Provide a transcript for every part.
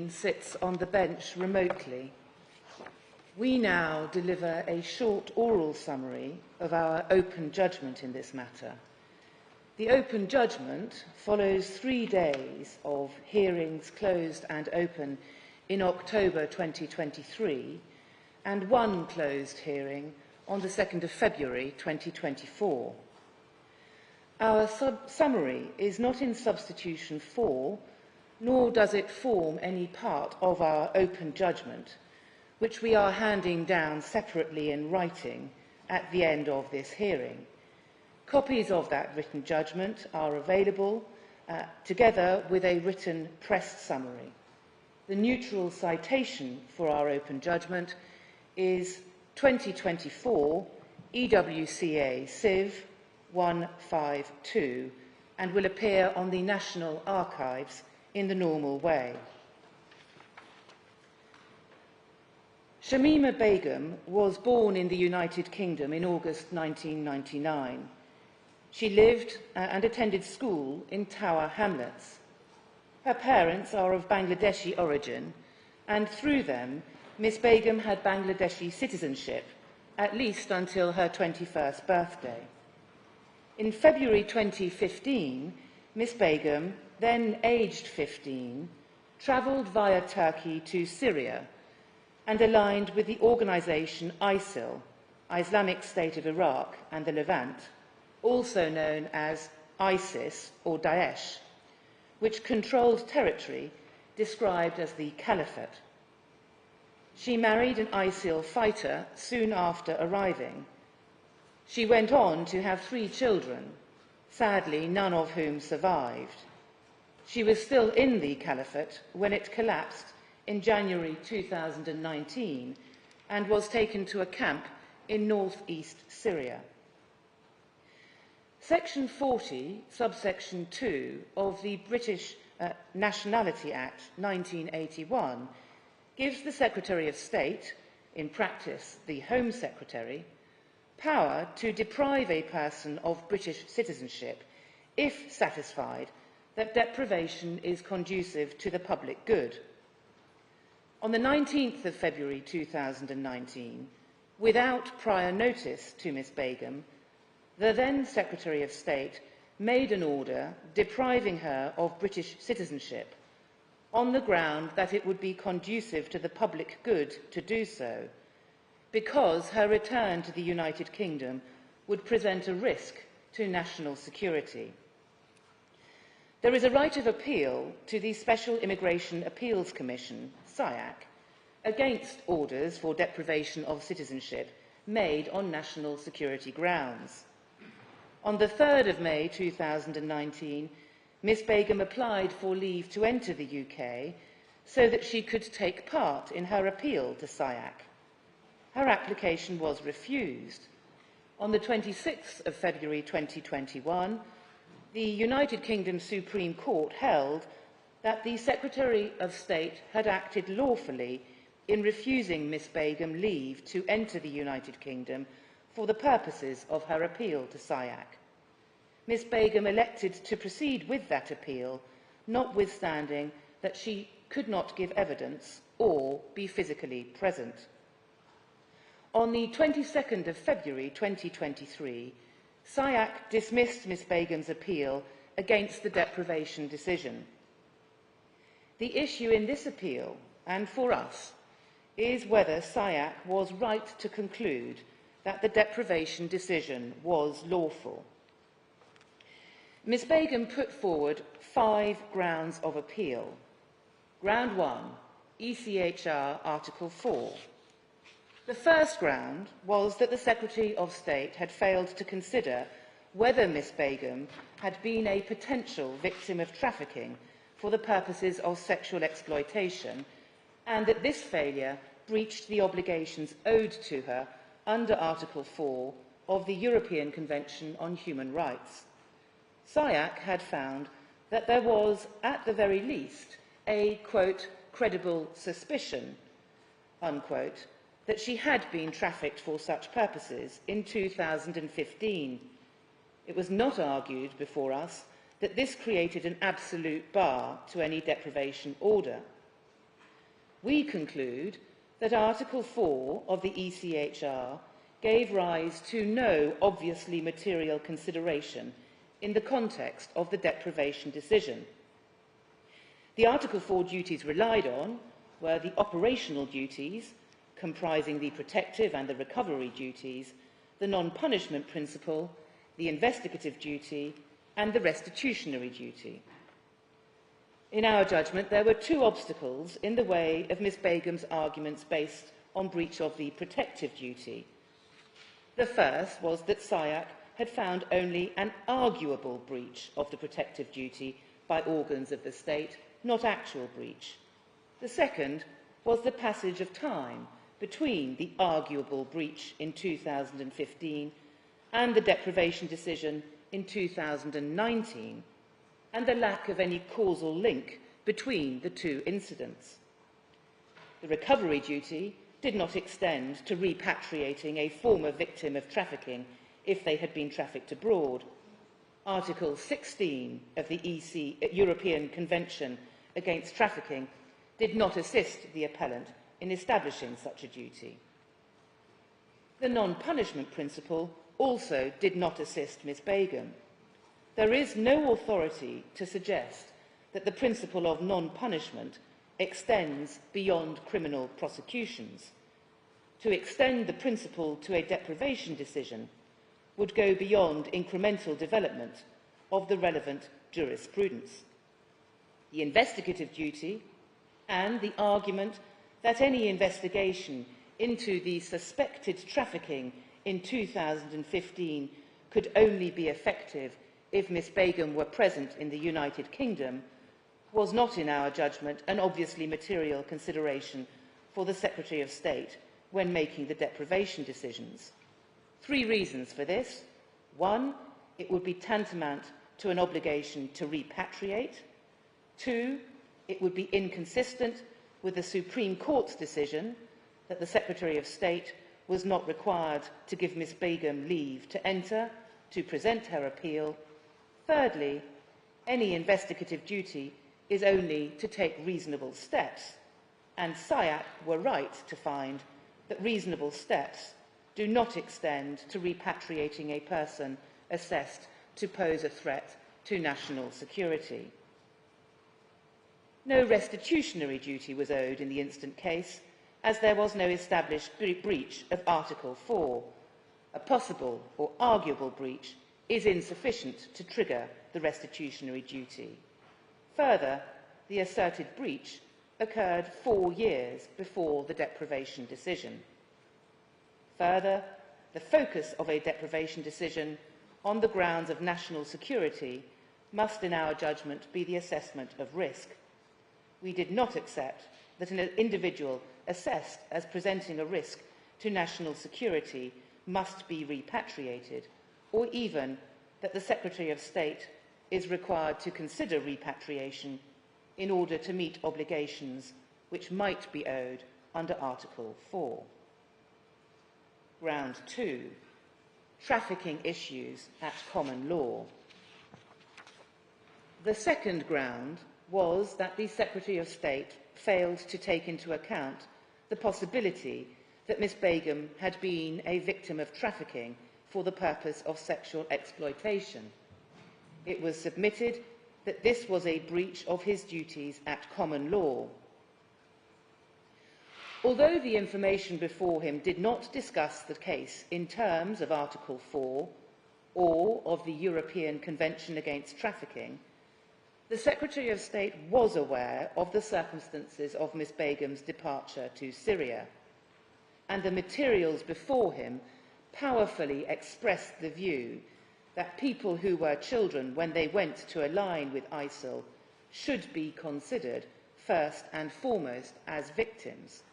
sits on the bench remotely. We now deliver a short oral summary of our open judgment in this matter. The open judgment follows 3 days of hearings closed and open in October 2023 and 1 closed hearing on the 2nd of February 2024. Our summary is not in substitution for, nor does it form any part of our open judgment, which we are handing down separately in writing at the end of this hearing. Copies of that written judgment are available together with a written press summary. The neutral citation for our open judgment is 2024 EWCA Civ 152 and will appear on the National Archives in the normal way. Shamima Begum was born in the United Kingdom in August 1999. She lived and attended school in Tower Hamlets. Her parents are of Bangladeshi origin, and through them, Miss Begum had Bangladeshi citizenship, at least until her 21st birthday. In February 2015, Miss Begum, then aged 15, travelled via Turkey to Syria and aligned with the organisation ISIL, Islamic State of Iraq and the Levant, also known as ISIS or Daesh, which controlled territory described as the Caliphate. She married an ISIL fighter soon after arriving. She went on to have 3 children, sadly none of whom survived. She was still in the Caliphate when it collapsed in January 2019 and was taken to a camp in northeast Syria. Section 40, subsection 2 of the British Nationality Act 1981 gives the Secretary of State, in practice the Home Secretary, power to deprive a person of British citizenship if satisfied that deprivation is conducive to the public good. On the 19th of February 2019, without prior notice to Miss Begum, the then Secretary of State made an order depriving her of British citizenship on the ground that it would be conducive to the public good to do so, because her return to the United Kingdom would present a risk to national security. There is a right of appeal to the Special Immigration Appeals Commission, SIAC, against orders for deprivation of citizenship made on national security grounds. On the 3rd of May 2019, Miss Begum applied for leave to enter the UK so that she could take part in her appeal to SIAC. Her application was refused. On the 26th of February 2021, the United Kingdom Supreme Court held that the Secretary of State had acted lawfully in refusing Miss Begum leave to enter the United Kingdom for the purposes of her appeal to SIAC. Miss Begum elected to proceed with that appeal, notwithstanding that she could not give evidence or be physically present. On the 22nd of February 2023, SIAC dismissed Miss Begum's appeal against the deprivation decision. The issue in this appeal, and for us, is whether SIAC was right to conclude that the deprivation decision was lawful. Miss Begum put forward 5 grounds of appeal. Ground 1, ECHR Article 4. The first ground was that the Secretary of State had failed to consider whether Miss Begum had been a potential victim of trafficking for the purposes of sexual exploitation, and that this failure breached the obligations owed to her under Article 4 of the European Convention on Human Rights. SIAC had found that there was, at the very least, a, quote, credible suspicion, unquote, that she had been trafficked for such purposes in 2015. It was not argued before us that this created an absolute bar to any deprivation order. we conclude that Article 4 of the ECHR gave rise to no obviously material consideration in the context of the deprivation decision. The Article 4 duties relied on were the operational duties, comprising the protective and the recovery duties, the non-punishment principle, the investigative duty, and the restitutionary duty. In our judgment, there were two obstacles in the way of Ms Begum's arguments based on breach of the protective duty. The first was that SIAC had found only an arguable breach of the protective duty by organs of the state, not actual breach. The second was the passage of time between the arguable breach in 2015 and the deprivation decision in 2019, and the lack of any causal link between the two incidents. The recovery duty did not extend to repatriating a former victim of trafficking if they had been trafficked abroad. Article 16 of the European Convention against Trafficking did not assist the appellant in establishing such a duty. The non-punishment principle also did not assist Ms Begum. There is no authority to suggest that the principle of non-punishment extends beyond criminal prosecutions. To extend the principle to a deprivation decision would go beyond incremental development of the relevant jurisprudence. The investigative duty and the argument that any investigation into the suspected trafficking in 2015 could only be effective if Ms Begum were present in the United Kingdom was not, in our judgment, an obviously material consideration for the Secretary of State when making the deprivation decisions. 3 reasons for this. 1, it would be tantamount to an obligation to repatriate. 2, it would be inconsistent with the Supreme Court's decision that the Secretary of State was not required to give Ms Begum leave to enter, to present her appeal. Thirdly, any investigative duty is only to take reasonable steps, and SIAC were right to find that reasonable steps do not extend to repatriating a person assessed to pose a threat to national security. No restitutionary duty was owed in the instant case, as there was no established breach of Article 4. A possible or arguable breach is insufficient to trigger the restitutionary duty. Further, the asserted breach occurred 4 years before the deprivation decision. Further, the focus of a deprivation decision on the grounds of national security must, in our judgment, be the assessment of risk. We did not accept that an individual assessed as presenting a risk to national security must be repatriated, or even that the Secretary of State is required to consider repatriation in order to meet obligations which might be owed under Article 4. Ground 2. Trafficking issues at common law. The second ground was that the Secretary of State failed to take into account the possibility that Ms Begum had been a victim of trafficking for the purpose of sexual exploitation. It was submitted that this was a breach of his duties at common law. Although the information before him did not discuss the case in terms of Article 4 or of the European Convention against Trafficking, the Secretary of State was aware of the circumstances of Ms Begum's departure to Syria, and the materials before him powerfully expressed the view that people who were children when they went to align with ISIL should be considered first and foremost as victims.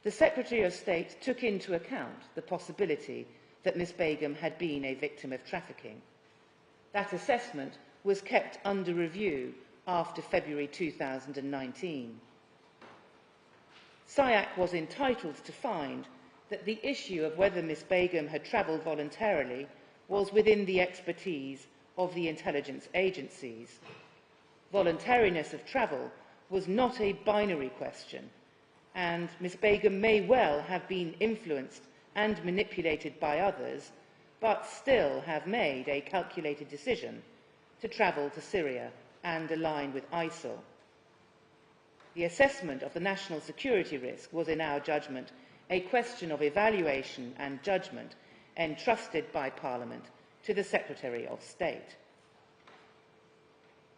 The Secretary of State took into account the possibility that Ms Begum had been a victim of trafficking. That assessment was kept under review after February 2019. SIAC was entitled to find that the issue of whether Ms Begum had travelled voluntarily was within the expertise of the intelligence agencies. Voluntariness of travel was not a binary question, and Ms Begum may well have been influenced and manipulated by others, but still have made a calculated decision to travel to Syria and align with ISIL. The assessment of the national security risk was, in our judgment, a question of evaluation and judgment entrusted by Parliament to the Secretary of State.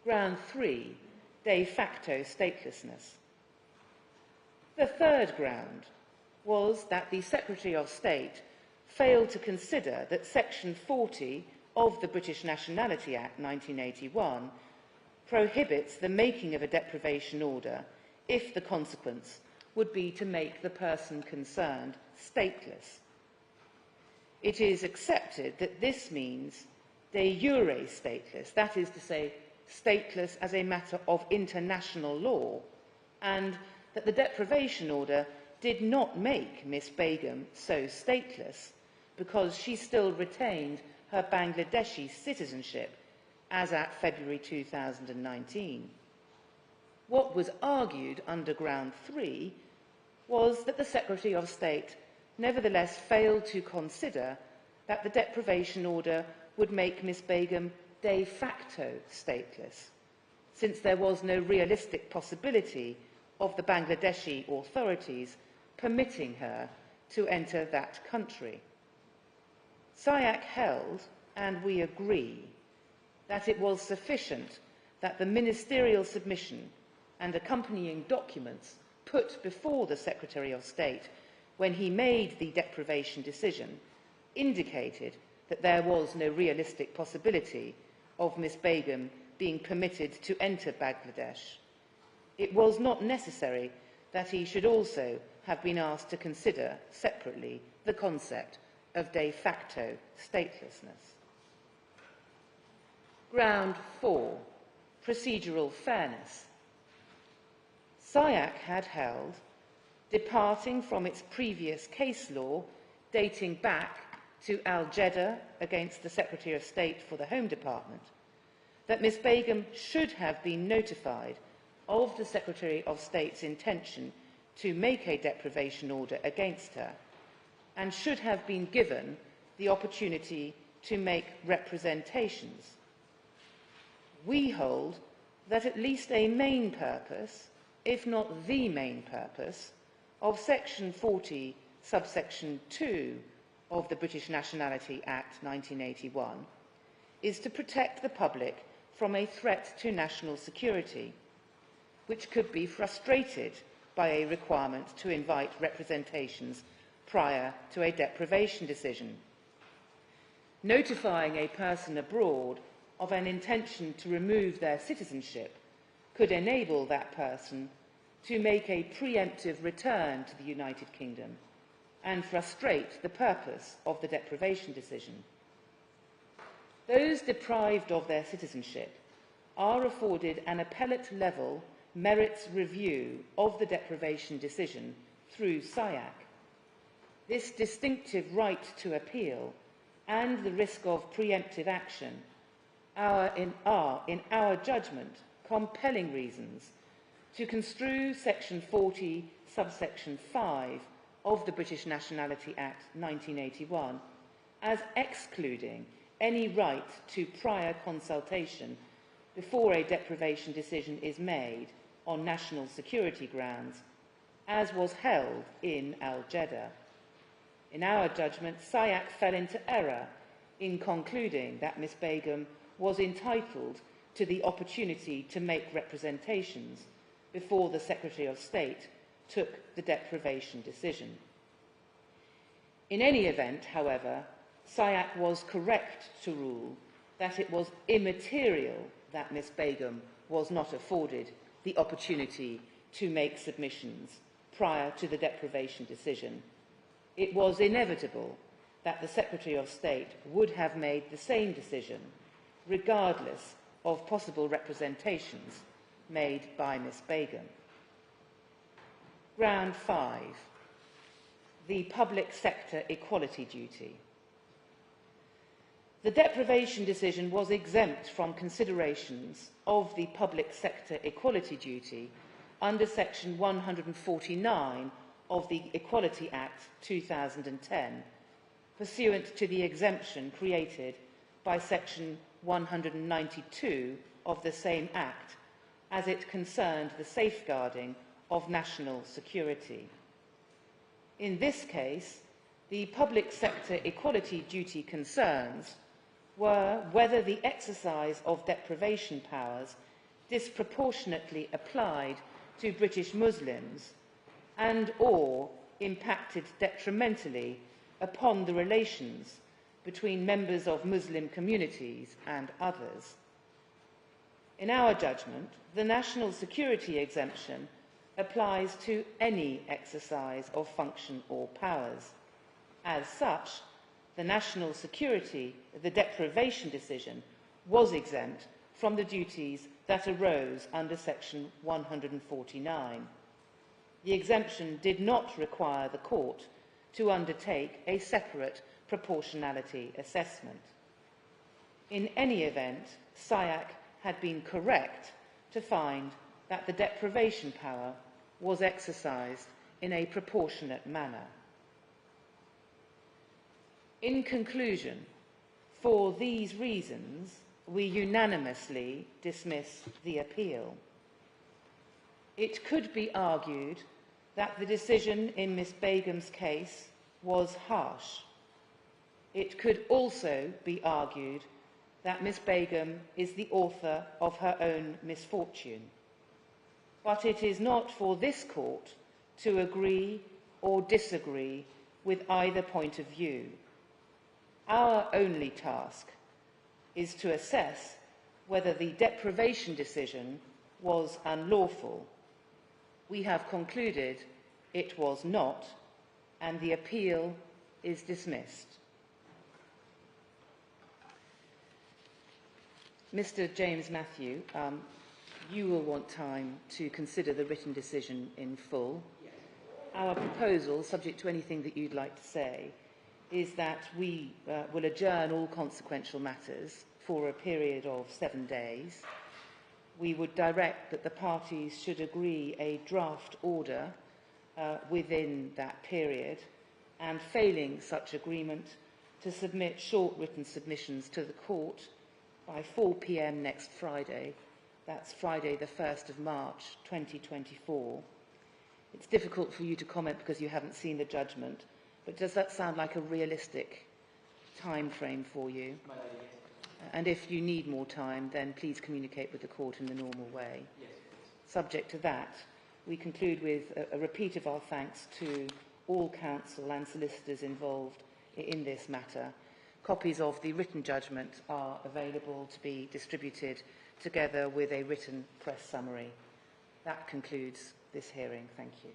Ground 3, de facto statelessness. The third ground was that the Secretary of State failed to consider that Section 40 of the British Nationality Act 1981 prohibits the making of a deprivation order if the consequence would be to make the person concerned stateless. It is accepted that this means de jure stateless, that is to say, stateless as a matter of international law, and that the deprivation order did not make Miss Begum so stateless because she still retained her Bangladeshi citizenship as at February 2019. What was argued under Ground 3 was that the Secretary of State nevertheless failed to consider that the deprivation order would make Miss Begum de facto stateless, since there was no realistic possibility of the Bangladeshi authorities permitting her to enter that country. SIAC held, and we agree, that it was sufficient that the ministerial submission and accompanying documents put before the Secretary of State when he made the deprivation decision indicated that there was no realistic possibility of Miss Begum being permitted to enter Bangladesh. It was not necessary that he should also have been asked to consider separately the concept of de facto statelessness. Ground 4, procedural fairness. SIAC had held, departing from its previous case law dating back to Al Jeddah against the Secretary of State for the Home Department, that Miss Begum should have been notified of the Secretary of State's intention to make a deprivation order against her, and should have been given the opportunity to make representations. We hold that at least a main purpose, if not the main purpose, of Section 40, subsection 2 of the British Nationality Act 1981 is to protect the public from a threat to national security, which could be frustrated by a requirement to invite representations prior to a deprivation decision. Notifying a person abroad of an intention to remove their citizenship could enable that person to make a preemptive return to the United Kingdom and frustrate the purpose of the deprivation decision. Those deprived of their citizenship are afforded an appellate-level merits review of the deprivation decision through SIAC. This distinctive right to appeal and the risk of preemptive action are, in our judgment, compelling reasons to construe Section 40, subsection 5 of the British Nationality Act 1981 as excluding any right to prior consultation before a deprivation decision is made on national security grounds, as was held in Al Jeddah. In our judgment, SIAC fell into error in concluding that Miss Begum was entitled to the opportunity to make representations before the Secretary of State took the deprivation decision. In any event, however, SIAC was correct to rule that it was immaterial that Miss Begum was not afforded the opportunity to make submissions prior to the deprivation decision. It was inevitable that the Secretary of State would have made the same decision, regardless of possible representations made by Miss Begum. Ground 5, the public sector equality duty. The deprivation decision was exempt from considerations of the public sector equality duty under Section 149 of the Equality Act 2010, pursuant to the exemption created by Section 192 of the same Act, as it concerned the safeguarding of national security. In this case, the public sector equality duty concerns were whether the exercise of deprivation powers disproportionately applied to British Muslims and/or impacted detrimentally upon the relations between members of Muslim communities and others. In our judgment, the national security exemption applies to any exercise of function or powers. As such, the national security, the deprivation decision, was exempt from the duties that arose under Section 149. The exemption did not require the court to undertake a separate proportionality assessment. In any event, SIAC had been correct to find that the deprivation power was exercised in a proportionate manner. In conclusion, for these reasons, we unanimously dismiss the appeal. It could be argued that the decision in Ms. Begum's case was harsh. It could also be argued that Ms. Begum is the author of her own misfortune. But it is not for this court to agree or disagree with either point of view. Our only task is to assess whether the deprivation decision was unlawful. We have concluded it was not, and the appeal is dismissed. Mr. James Matthew, you will want time to consider the written decision in full. Yes. Our proposal, subject to anything that you'd like to say, is that we will adjourn all consequential matters for a period of 7 days. We would direct that the parties should agree a draft order within that period, and failing such agreement, to submit short written submissions to the court by 4 p.m. next Friday. That's Friday the 1st of March 2024. It's difficult for you to comment because you haven't seen the judgment, but does that sound like a realistic time frame for you? And if you need more time, then please communicate with the court in the normal way. Yes. Subject to that, we conclude with a repeat of our thanks to all counsel and solicitors involved in this matter. Copies of the written judgment are available to be distributed together with a written press summary. That concludes this hearing. Thank you.